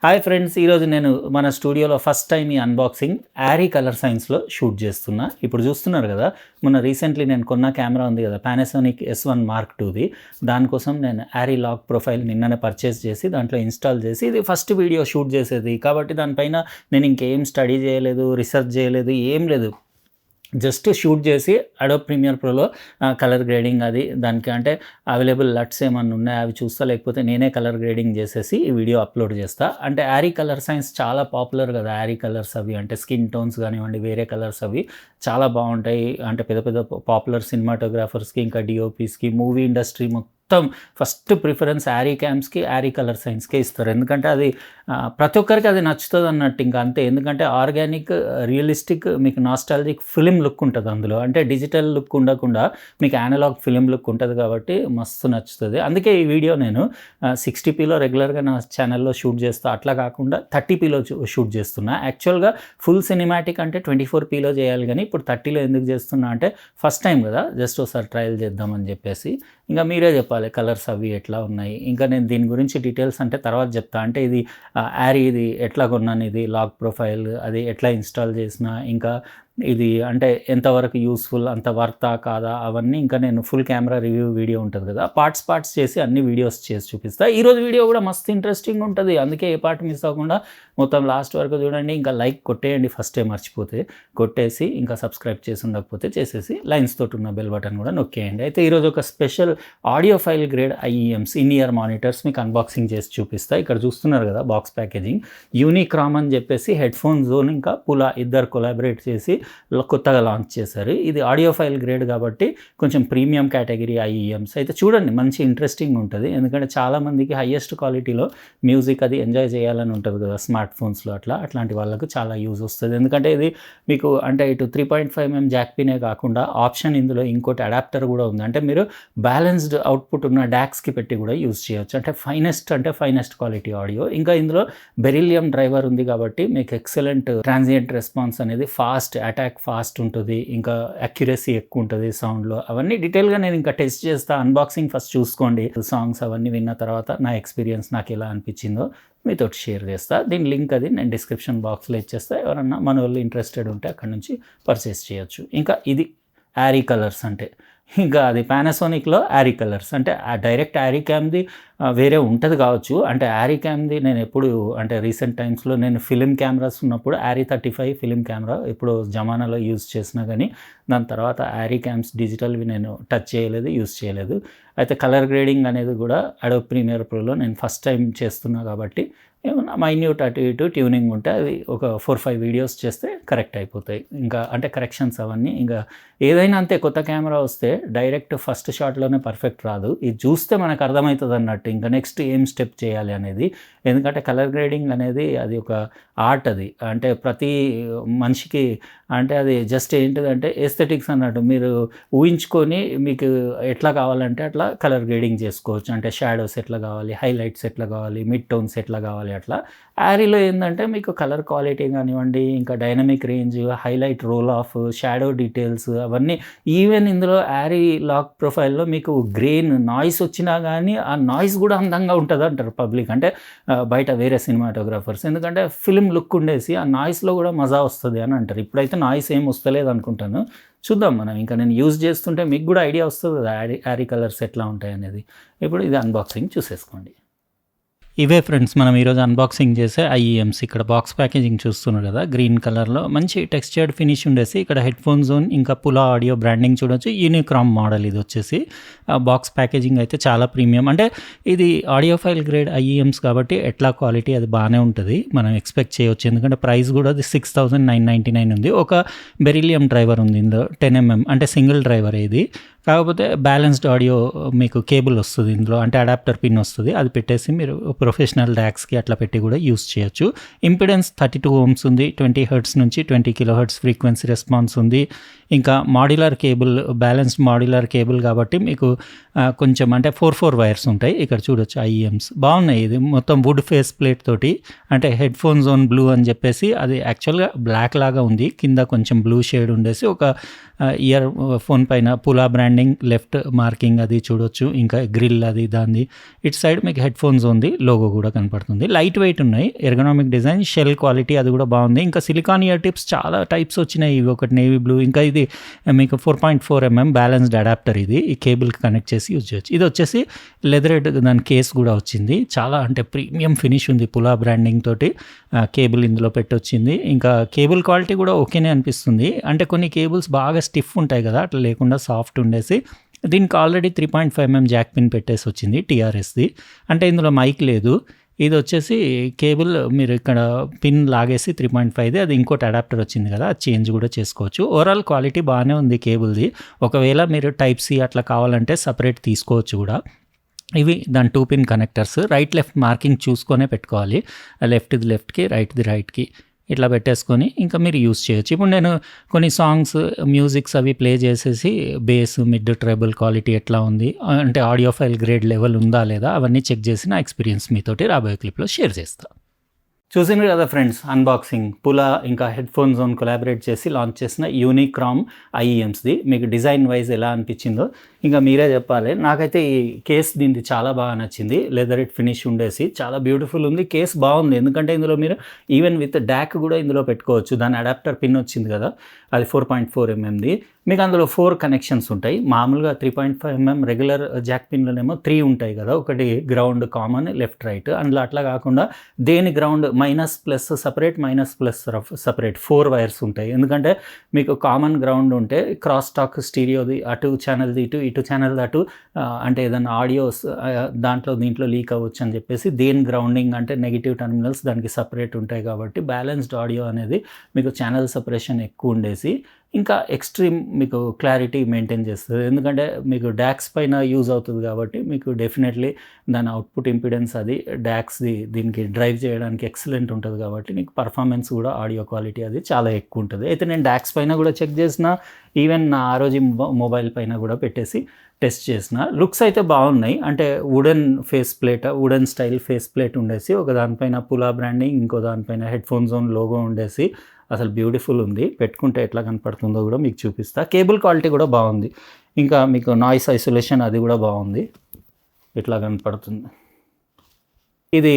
Hi friends, ఈరోజు నేను మన స్టూడియోలో ఫస్ట్ టైం ఈ అన్బాక్సింగ్ యారీ కలర్ సైన్స్లో షూట్ చేస్తున్నా. ఇప్పుడు చూస్తున్నారు కదా, మొన్న రీసెంట్లీ నేను కొన్న కెమెరా ఉంది కదా, పానాసోనిక్ S1 Mark IIది. దానికోసం నేను యారీ లాక్ ప్రొఫైల్ నిన్ననే పర్చేస్ చేసి దాంట్లో ఇన్స్టాల్ చేసి ఇది ఫస్ట్ వీడియో షూట్ చేసేది కాబట్టి దానిపైన నేను ఇంకేం స్టడీ చేయలేదు, రీసెర్చ్ చేయలేదు, ఏం లేదు. జస్ట్ షూట్ చేసి అడోబ్ ప్రీమియర్ ప్రోలో కలర్ గ్రేడింగ్ అది దానికి అంటే అవైలబుల్ లట్స్ ఏమన్నా ఉన్నాయో అవి చూస్తా, లేకపోతే నేనే కలర్ గ్రేడింగ్ చేసేసి ఈ వీడియో అప్లోడ్ చేస్తా. అంటే యారీ కలర్ సైన్స్ చాలా పాపులర్ కదా, యారీ కలర్స్ అవి అంటే స్కిన్ టోన్స్ కానివ్వండి, వేరే కలర్స్ అవి చాలా బాగుంటాయి. అంటే పెద్ద పెద్ద పాపులర్ సినిమాటోగ్రాఫర్స్కి, ఇంకా డిఓపీస్కి, మూవీ ఇండస్ట్రీ మొత్తం ఫస్ట్ ప్రిఫరెన్స్ యారీ క్యామ్స్కి, యారీ కలర్ సైన్స్కే ఇస్తారు. ఎందుకంటే అది ప్రతి ఒక్కరికి అది నచ్చుతుంది అన్నట్టు, ఇంకా అంతే. ఎందుకంటే ఆర్గానిక్, రియలిస్టిక్, మీకు నాస్టాలజిక్ ఫిలిం లుక్ ఉంటుంది అందులో. అంటే డిజిటల్ లుక్ ఉండకుండా మీకు యానలాగ్ ఫిలిం లుక్ ఉంటుంది కాబట్టి మస్తు నచ్చుతుంది. అందుకే ఈ వీడియో నేను 60pలో రెగ్యులర్గా నా ఛానల్లో షూట్ చేస్తా, అట్లా కాకుండా 30pలో షూట్ చేస్తున్నా. యాక్చువల్గా ఫుల్ సినిమాటిక్ అంటే 24pలో చేయాలి, కానీ ఇప్పుడు 30లో ఎందుకు చేస్తున్నా అంటే ఫస్ట్ టైం కదా, జస్ట్ ఒకసారి ట్రయల్ చేద్దామని చెప్పేసి. ఇంకా మీరే చెప్పాలి కలర్స్ అవి ఎట్లా ఉన్నాయి. ఇంకా నేను దీని గురించి డీటెయిల్స్ అంటే తర్వాత చెప్తా. అంటే ఇది యారీ ఇది ఎట్లా కొన్నాను, ఇది లాక్ ప్రొఫైల్ అది ఎట్లా ఇన్స్టాల్ చేసిన, ఇంకా ఇది అంటే ఎంతవరకు యూస్ఫుల్, అంత వర్తా కాదా, అవన్నీ ఇంకా నేను ఫుల్ కెమెరా రివ్యూ వీడియో ఉంటుంది కదా, పార్ట్స్ చేసి అన్ని వీడియోస్ చేసి చూపిస్తా. ఈరోజు వీడియో కూడా మస్తు ఇంట్రెస్టింగ్ ఉంటుంది, అందుకే ఏ పార్ట్ మిస్ అవ్వకుండా మొత్తం లాస్ట్ వరకు చూడండి. ఇంకా లైక్ కొట్టేయండి ఫస్ట్ టైం, మర్చిపోతే కొట్టేసి, ఇంకా సబ్స్క్రైబ్ చేసి ఉండకపోతే చేసేసి లైన్స్ తోటి ఉన్న బెల్ బటన్ కూడా నొక్కేయండి. అయితే ఈరోజు ఒక special audio file grade IEMs in year monitors మీకు అన్బాక్సింగ్ చేసి చూపిస్తా. ఇక్కడ చూస్తున్నారు కదా బాక్స్ ప్యాకేజింగ్, యూనిక్రామ్ అని చెప్పేసి హెడ్ ఫోన్ జోన్ ఇంకా పులా ఇద్దరు కొలాబరేట్ చేసి కొత్తగా లాంచ్ చేశారు. ఇది ఆడియో ఫైల్ గ్రేడ్ కాబట్టి కొంచెం ప్రీమియం కేటగిరీ IEMs. అయితే చూడండి, మంచి ఇంట్రెస్టింగ్ ఉంటుంది. ఎందుకంటే చాలామందికి హయ్యెస్ట్ క్వాలిటీలో మ్యూజిక్ అది ఎంజాయ్ చేయాలని ఉంటుంది కదా స్మార్ట్ ఫోన్స్లో, అట్లాంటి వాళ్ళకు చాలా యూజ్ వస్తుంది. ఎందుకంటే ఇది మీకు అంటే ఇటు 3.5mm జాక్ పినే కాకుండా ఆప్షన్ ఇందులో ఇంకోటి అడాప్టర్ కూడా ఉంది. అంటే మీరు బ్యాలెన్స్డ్ అవుట్పుట్ ఉన్న డాక్స్కి పెట్టి కూడా యూజ్ చేయొచ్చు. అంటే ఫైనెస్ట్ క్వాలిటీ ఆడియో. ఇంకా ఇందులో బెరిలియం డ్రైవర్ ఉంది కాబట్టి మీకు ఎక్సలెంట్ ట్రాన్సియంట్ రెస్పాన్స్ అనేది, అటాక్ ఫాస్ట్ ఉంటుంది, ఇంకా అక్యురసీ ఎక్కువ ఉంటుంది సౌండ్లో. అవన్నీ డీటెయిల్గా నేను ఇంకా టెస్ట్ చేస్తా. అన్బాక్సింగ్ ఫస్ట్ చూసుకోండి, సాంగ్స్ అవన్నీ విన్న తర్వాత నా ఎక్స్పీరియన్స్ నాకు ఎలా అనిపించిందో మీతో షేర్ చేస్తా. దీని లింక్ అది నేను డిస్క్రిప్షన్ బాక్స్లో ఇచ్చేస్తా. ఎవరన్నా మన వాళ్ళు ఇంట్రెస్టెడ్ ఉంటే అక్కడ నుంచి పర్చేస్ చేయొచ్చు. ఇంకా ఇది యారీ కలర్స్ అంటే, ఇంకా అది పానాసోనిక్లో యారీ కలర్స్ అంటే డైరెక్ట్ యారీ క్యామ్ది వేరే ఉంటుంది కావచ్చు. అంటే యారీ క్యామ్ది నేను ఎప్పుడు అంటే రీసెంట్ టైమ్స్లో నేను ఫిలిం కెమెరాస్ ఉన్నప్పుడు యారీ 35 ఫిలిం కెమెరా ఇప్పుడు జమానాలో యూజ్ చేసినా, కానీ దాని తర్వాత యారీ క్యామ్స్ డిజిటల్వి నేను టచ్ చేయలేదు, యూజ్ చేయలేదు. అయితే కలర్ గ్రేడింగ్ అనేది కూడా అడోబ్ ప్రీమియర్ ప్రోలో నేను ఫస్ట్ టైం చేస్తున్నా కాబట్టి ఏమన్నా మైన్యూట్ అటు ఇటు ట్యూనింగ్ ఉంటే అది ఒక 4-5 వీడియోస్ చేస్తే కరెక్ట్ అయిపోతాయి. ఇంకా అంటే కరెక్షన్స్ అవన్నీ ఇంకా ఏదైనా అంతే. కొత్త కెమెరా వస్తే డైరెక్ట్ ఫస్ట్ షాట్లోనే పర్ఫెక్ట్ రాదు, ఇది చూస్తే మనకు అర్థమవుతుంది అన్నట్టు ఇంకా నెక్స్ట్ ఏం స్టెప్ చేయాలి అనేది. ఎందుకంటే కలర్ గ్రేడింగ్ అనేది అది ఒక ఆర్ట్. అది అంటే ప్రతి మనిషికి అంటే అది జస్ట్ ఏంటిదంటే ఎస్థెటిక్స్ అన్నట్టు. మీరు ఊహించుకొని మీకు ఎట్లా కావాలంటే అట్లా కలర్ గ్రేడింగ్ చేసుకోవచ్చు. అంటే షాడోస్ ఎట్లా కావాలి, హైలైట్స్ ఎట్లా కావాలి, మిడ్ టోన్స్ ఎట్లా కావాలి అట్లా. యారీలో ఏంటంటే మీకు కలర్ క్వాలిటీ కానివ్వండి, ఇంకా dynamic range, highlight roll off, shadow details అవన్నీ. ఈవెన్ ఇందులో యారీ లాక్ ప్రొఫైల్లో మీకు గ్రెయిన్ నాయిస్ వచ్చినా కానీ ఆ నాయిస్ కూడా అందంగా ఉంటుంది అంటారు పబ్లిక్, అంటే బయట వేరే సినిమాటోగ్రాఫర్స్. ఎందుకంటే ఫిల్మ్ లుక్ ఉండేసి ఆ నాయిస్లో కూడా మజా వస్తుంది అని అంటారు. ఇప్పుడైతే నాయిస్ ఏం వస్తలేదు అనుకుంటాను, చూద్దాం మనం. ఇంకా నేను యూజ్ చేస్తుంటే మీకు కూడా ఐడియా వస్తుంది కదా యారీ కలర్స్ ఎట్లా ఉంటాయి అనేది. ఇప్పుడు ఇది అన్బాక్సింగ్ చూసేసుకోండి. ఇవే ఫ్రెండ్స్ మనం ఈరోజు అన్బాక్సింగ్ చేసే IEMs. ఇక్కడ బాక్స్ ప్యాకేజింగ్ చూస్తున్నారు కదా, గ్రీన్ కలర్లో మంచి టెక్స్చర్డ్ ఫినిష్ ఉండేసి ఇక్కడ హెడ్ ఫోన్ జోన్ ఇంకా పులా ఆడియో బ్రాండింగ్ చూడొచ్చు. యూనిక్రామ్ మోడల్ ఇది వచ్చేసి. బాక్స్ ప్యాకేజింగ్ అయితే చాలా ప్రీమియం. అంటే ఇది ఆడియో ఫైల్ గ్రేడ్ IEMs కాబట్టి ఎట్లా క్వాలిటీ అది బాగానే ఉంటుంది, మనం ఎక్స్పెక్ట్ చేయవచ్చు. ఎందుకంటే ప్రైస్ కూడా అది 6,999 ఉంది. ఒక బెరిలియం డ్రైవర్ ఉంది ఇందులో 10mm, అంటే సింగిల్ డ్రైవర్ ఇది. కాకపోతే బ్యాలెన్స్డ్ ఆడియో మీకు కేబుల్ వస్తుంది ఇందులో, అంటే అడాప్టర్ పిన్ వస్తుంది. అది పెట్టేసి మీరు ప్రొఫెషనల్ డాక్స్కి అట్లా పెట్టి కూడా యూస్ చేయొచ్చు. ఇంపిడెన్స్ 32 ohms ఉంది. 20 Hz నుంచి 20 kHz ఫ్రీక్వెన్సీ రెస్పాన్స్ ఉంది. ఇంకా modular cable, balanced modular cable కాబట్టి మీకు కొంచెం అంటే 4 వైర్స్ ఉంటాయి. ఇక్కడ చూడొచ్చు IEMs బాగున్నాయి. ఇది మొత్తం వుడ్ ఫేస్ ప్లేట్ తోటి, అంటే హెడ్ ఫోన్ జోన్ బ్లూ అని చెప్పేసి అది యాక్చువల్గా బ్లాక్ లాగా ఉంది, కింద కొంచెం బ్లూ షేడ్ ఉండేసి ఒక ఇయర్ ఫోన్ పైన పులా బ్రాండ్ బ్రాండింగ్ లెఫ్ట్ మార్కింగ్ అది చూడొచ్చు, ఇంకా గ్రిల్ అది దాన్ని. ఇటు సైడ్ మీకు హెడ్ ఫోన్స్ ఉంది, లోగో కూడా కనపడుతుంది. లైట్ వెయిట్ ఉన్నాయి, ఎర్గనామిక్ డిజైన్, షెల్ క్వాలిటీ అది కూడా బాగుంది. ఇంకా సిలికాన్ ఇయర్ టిప్స్ చాలా టైప్స్ వచ్చినాయి, ఇవి ఒకటి నేవీ బ్లూ, ఇంకా ఇది మీకు 4.4mm బ్యాలెన్స్డ్ అడాప్టర్, ఇది ఈ కేబుల్కి కనెక్ట్ చేసి యూజ్ చేయొచ్చు. ఇది వచ్చేసి లెదరెడ్, దాని కేస్ కూడా వచ్చింది, చాలా అంటే ప్రీమియం ఫినిష్ ఉంది, పులా బ్రాండింగ్ తోటి కేబుల్ ఇందులో పెట్టొచ్చింది. ఇంకా కేబుల్ క్వాలిటీ కూడా ఓకేనే అనిపిస్తుంది, అంటే కొన్ని కేబుల్స్ బాగా స్టిఫ్ ఉంటాయి కదా, అట్లా లేకుండా సాఫ్ట్ ఉండేసి. దీనికి ఆల్రెడీ 3.5mm జాక్ పిన్ పెట్టేసి వచ్చింది టీఆర్ఎస్ది, అంటే ఇందులో మైక్ లేదు. ఇది వచ్చేసి కేబుల్ మీరు ఇక్కడ పిన్ లాగేసి 3.5ది, అది ఇంకోటి అడాప్టర్ వచ్చింది కదా, అది చేంజ్ కూడా చేసుకోవచ్చు. ఓవరాల్ క్వాలిటీ బాగానే ఉంది కేబుల్ది. ఒకవేళ మీరు టైప్ సి అట్లా కావాలంటే సపరేట్ తీసుకోవచ్చు కూడా. ఇవి దాని 2 pin connectors, right left marking చూసుకొనే పెట్టుకోవాలి, లెఫ్ట్ది లెఫ్ట్కి, రైట్ది రైట్కి, ఇట్లా పెట్టేసుకొని ఇంకా మీరు యూస్ చేయొచ్చు. ఇప్పుడు నేను కొన్ని సాంగ్స్ మ్యూజిక్స్ అవి ప్లే చేసేసి బేస్ మిడ్ ట్రెబుల్ క్వాలిటీ ఎట్లా ఉంది, అంటే ఆడియో ఫైల్ గ్రేడ్ లెవెల్ ఉందా లేదా, అవన్నీ చెక్ చేసి నా ఎక్స్పీరియన్స్ మీతోటి రాబోయే క్లిప్లో షేర్ చేస్తాను. చూసిండ్రు కదా ఫ్రెండ్స్, అన్బాక్సింగ్ పులా ఇంకా హెడ్ ఫోన్ జోన్ కొలాబరేట్ చేసి లాంచ్ చేసిన యూనిక్రామ్ ఐఈఎమ్స్ది. మీకు డిజైన్ వైజ్ ఎలా అనిపించిందో ఇంకా మీరే చెప్పాలి. నాకైతే ఈ కేస్ దీనిది చాలా బాగా నచ్చింది, లెదర్ ఇట్ ఫినిష్ ఉండేసి చాలా బ్యూటిఫుల్ ఉంది. కేస్ బాగుంది, ఎందుకంటే ఇందులో మీరు ఈవెన్ విత్ డాక్ కూడా ఇందులో పెట్టుకోవచ్చు. దాని అడాప్టర్ పిన్ వచ్చింది కదా, అది 4.4mmది. మీకు అందులో 4 కనెక్షన్స్ ఉంటాయి. మామూలుగా 3.5mm రెగ్యులర్ జాక్ పిన్లోనేమో 3 ఉంటాయి కదా, ఒకటి గ్రౌండ్ కామన్ లెఫ్ట్ రైట్, అందులో అట్లా కాకుండా దేని ground minus plus separate, minus plus separate 4 wires ఉంటాయి. ఎందుకంటే మీకు కామన్ గ్రౌండ్ ఉంటే క్రాస్ టాక్ స్టీరియోది అటు ఛానల్ది ఇటు ఛానల్ది అటు, అంటే ఏదైనా ఆడియోస్ దీంట్లో లీక్ అవ్వచ్చు అని చెప్పేసి దేని గ్రౌండింగ్ అంటే నెగిటివ్ టర్మినల్స్ దానికి సపరేట్ ఉంటాయి. కాబట్టి బ్యాలెన్స్డ్ ఆడియో అనేది మీకు ఛానల్ సపరేషన్ ఎక్కువ ఉండేసి ఇంకా ఎక్స్ట్రీమ్ మీకు క్లారిటీ మెయింటైన్ చేస్తుంది. ఎందుకంటే మీకు డాక్స్ పైన యూజ్ అవుతుంది కాబట్టి మీకు డెఫినెట్లీ దాని అవుట్పుట్ ఇంపిడెన్స్ అది డాక్స్ది దీనికి డ్రైవ్ చేయడానికి ఎక్సలెంట్ ఉంటుంది. కాబట్టి మీకు పర్ఫార్మెన్స్ కూడా ఆడియో క్వాలిటీ అది చాలా ఎక్కువ ఉంటుంది. అయితే నేను డాక్స్ పైన కూడా చెక్ చేసిన, ఈవెన్ నా ఆరోజు మొబైల్ పైన కూడా పెట్టేసి టెస్ట్ చేసిన. లుక్స్ అయితే బాగున్నాయి, అంటే wooden face plate, wooden style face plate ఉండేసి ఒక దానిపైన పులా బ్రాండింగ్, ఇంకో దానిపైన హెడ్ ఫోన్ జోన్ లోగో ఉండేసి అసలు బ్యూటిఫుల్ ఉంది. పెట్టుకుంటే ఎట్లా కనపడుతుందో కూడా మీకు చూపిస్తా. కేబుల్ క్వాలిటీ కూడా బాగుంది, ఇంకా మీకు నాయిస్ ఐసోలేషన్ అది కూడా బాగుంది, ఇట్లా కనపడుతుంది. ఇది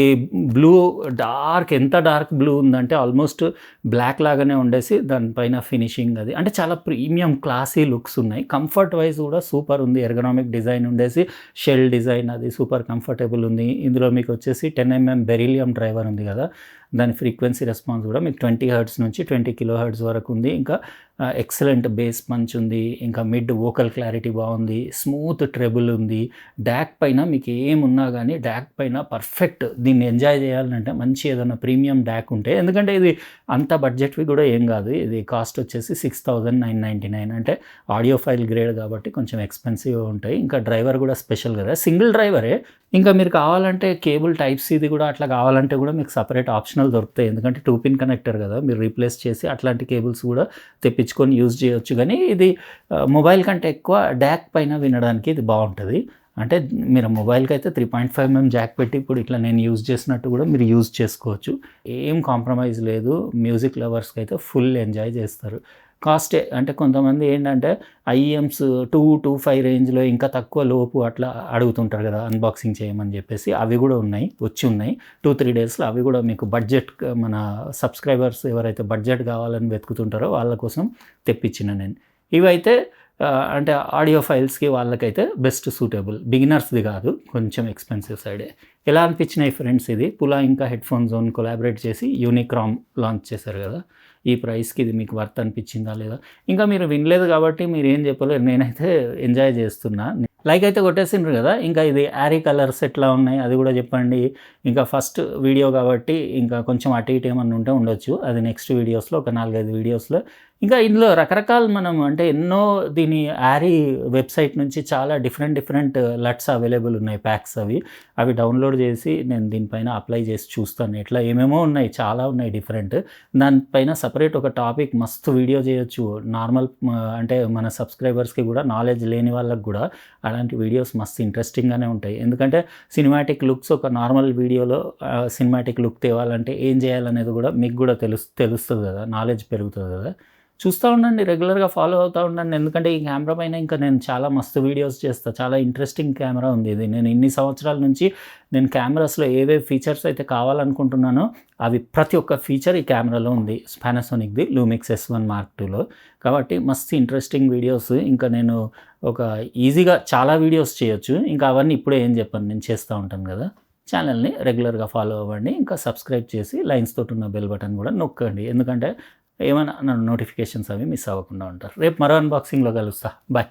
బ్లూ డార్క్, ఎంత డార్క్ బ్లూ ఉందంటే ఆల్మోస్ట్ బ్లాక్ లాగానే ఉండేసి దానిపైన ఫినిషింగ్ అది అంటే చాలా ప్రీమియం క్లాసీ లుక్స్ ఉన్నాయి. కంఫర్ట్ వైజ్ కూడా సూపర్ ఉంది, ఎర్గనామిక్ డిజైన్ ఉండేసి షెల్ డిజైన్ అది సూపర్ కంఫర్టబుల్ ఉంది. ఇందులో మీకు వచ్చేసి 10mm బెరీలియం డ్రైవర్ ఉంది కదా, దాని ఫ్రీక్వెన్సీ రెస్పాన్స్ కూడా మీకు 20 Hz నుంచి 20 kHz వరకు ఉంది. ఇంకా ఎక్సలెంట్ బేస్ పంచ్ ఉంది, ఇంకా మిడ్ వోకల్ క్లారిటీ బాగుంది, స్మూత్ ట్రెబుల్ ఉంది. డాక్ పైన మీకు ఏమున్నా కానీ డాక్ పైన పర్ఫెక్ట్. దీన్ని ఎంజాయ్ చేయాలంటే మంచి ఏదైనా ప్రీమియం డాక్ ఉంటే, ఎందుకంటే ఇది అంత బడ్జెట్వి కూడా ఏం కాదు. ఇది కాస్ట్ వచ్చేసి 6,999, అంటే ఆడియో ఫైల్ గ్రేడ్ కాబట్టి కొంచెం ఎక్స్పెన్సివ్ ఉంటాయి. ఇంకా డ్రైవర్ కూడా స్పెషల్ కదా, సింగిల్ డ్రైవరే. ఇంకా మీరు కావాలంటే కేబుల్ టైప్ సిది కూడా అట్లా కావాలంటే కూడా మీకు సపరేట్ ఆప్షనల్ దొరుకుతాయి. ఎందుకంటే 2 పిన్ కనెక్టర్ కదా, మీరు రీప్లేస్ చేసి అట్లాంటి కేబుల్స్ కూడా తెప్పించుకొని యూజ్ చేయొచ్చు. కానీ ఇది మొబైల్ కంటే ఎక్కువ డాక్ పైన వినడానికి ఇది బాగుంటుంది. అంటే మీరు మొబైల్కి అయితే 3.5mm జాక్ పెట్టి ఇప్పుడు ఇట్లా నేను యూజ్ చేసినట్టు కూడా మీరు యూజ్ చేసుకోవచ్చు. ఏం కాంప్రమైజ్ లేదు. మ్యూజిక్ లవర్స్కి అయితే ఫుల్ ఎంజాయ్ చేస్తారు. కాస్టే అంటే కొంతమంది ఏంటంటే ఐఎమ్స్ 225 రేంజ్లో ఇంకా తక్కువ లోపు అట్లా అడుగుతుంటారు కదా అన్బాక్సింగ్ చేయమని చెప్పేసి, అవి కూడా వచ్చి ఉన్నాయి 2-3 డేస్లో. అవి కూడా మీకు బడ్జెట్, మన సబ్స్క్రైబర్స్ ఎవరైతే బడ్జెట్ కావాలని వెతుకుతుంటారో వాళ్ళ కోసం తెప్పించిన నేను. ఇవైతే అంటే ఆడియో ఫైల్స్కి వాళ్ళకైతే బెస్ట్ సూటబుల్, బిగినర్స్ది కాదు, కొంచెం ఎక్స్పెన్సివ్ సైడే. ఎలా అనిపించినాయి ఫ్రెండ్స్? ఇది పులా ఇంకా హెడ్ ఫోన్ జోన్ కొలాబరేట్ చేసి యూనిక్రామ్ లాంచ్ చేశారు కదా, ఈ ప్రైస్కి ఇది మీకు వర్త్ అనిపించిందా లేదా? ఇంకా మీరు వినలేదు కాబట్టి మీరు ఏం చెప్పలేరు, నేనైతే ఎంజాయ్ చేస్తున్నా. లైక్ అయితే కొట్టేసిండ్రు కదా. ఇంకా ఇది యారీ కలర్స్ ఎట్లా ఉన్నాయి అది కూడా చెప్పండి. ఇంకా ఫస్ట్ వీడియో కాబట్టి ఇంకా కొంచెం అటు ఇటు ఏమన్నా ఉంటే ఉండొచ్చు, అది నెక్స్ట్ వీడియోస్లో ఒక 4-5 వీడియోస్లో. ఇంకా ఇందులో రకరకాల మనం అంటే ఎన్నో దీని యారీ వెబ్సైట్ నుంచి చాలా డిఫరెంట్ లట్స్ అవైలబుల్ ఉన్నాయి, ప్యాక్స్ అవి డౌన్లోడ్ చేసి నేను దీనిపైన అప్లై చేసి చూస్తాను. ఎట్లా ఏమేమో ఉన్నాయి, చాలా ఉన్నాయి డిఫరెంట్. దానిపైన సపరేట్ ఒక టాపిక్ మస్తు వీడియో చేయొచ్చు. నార్మల్ అంటే మన సబ్స్క్రైబర్స్కి కూడా, నాలెడ్జ్ లేని వాళ్ళకి కూడా అలాంటి వీడియోస్ మస్తు ఇంట్రెస్టింగ్గానే ఉంటాయి. ఎందుకంటే సినిమాటిక్ లుక్స్, ఒక నార్మల్ వీడియోలో సినిమాటిక్ లుక్ తేవాలంటే ఏం చేయాలనేది కూడా మీకు కూడా తెలుస్తుంది కదా, నాలెడ్జ్ పెరుగుతుంది కదా. చూస్తూ ఉండండి, రెగ్యులర్గా ఫాలో అవుతూ ఉండండి. ఎందుకంటే ఈ కెమెరా పైన ఇంకా నేను చాలా మస్తు వీడియోస్ చేస్తా. చాలా ఇంట్రెస్టింగ్ కెమెరా ఉంది ఇది. నేను ఇన్ని సంవత్సరాల నుంచి నేను కెమెరాస్‌లో ఏవేవి ఫీచర్స్ అయితే కావాలనుకుంటున్నానో అవి ప్రతి ఒక్క ఫీచర్ ఈ కెమెరాలో ఉంది. పానాసోనిక్‌ది లూమిక్స్ S1 Mark IIలో. కాబట్టి మస్తు ఇంట్రెస్టింగ్ వీడియోస్ ఇంకా నేను ఒక ఈజీగా చాలా వీడియోస్ చేయొచ్చు. ఇంకా అవన్నీ ఇప్పుడే ఏం చెప్పను, నేను చేస్తూ ఉంటాను కదా. ఛానల్‌ని రెగ్యులర్గా ఫాలో అవ్వండి. ఇంకా సబ్స్క్రైబ్ చేసి లైన్స్ తోటి ఉన్న బెల్ బటన్ కూడా నొక్కండి. ఎందుకంటే ఏమైనా నోటిఫికేషన్స్ అవి మిస్ అవ్వకుండా ఉంటారు. రేపు మరో అన్బాక్సింగ్‌లో కలుస్తా. బాయ్.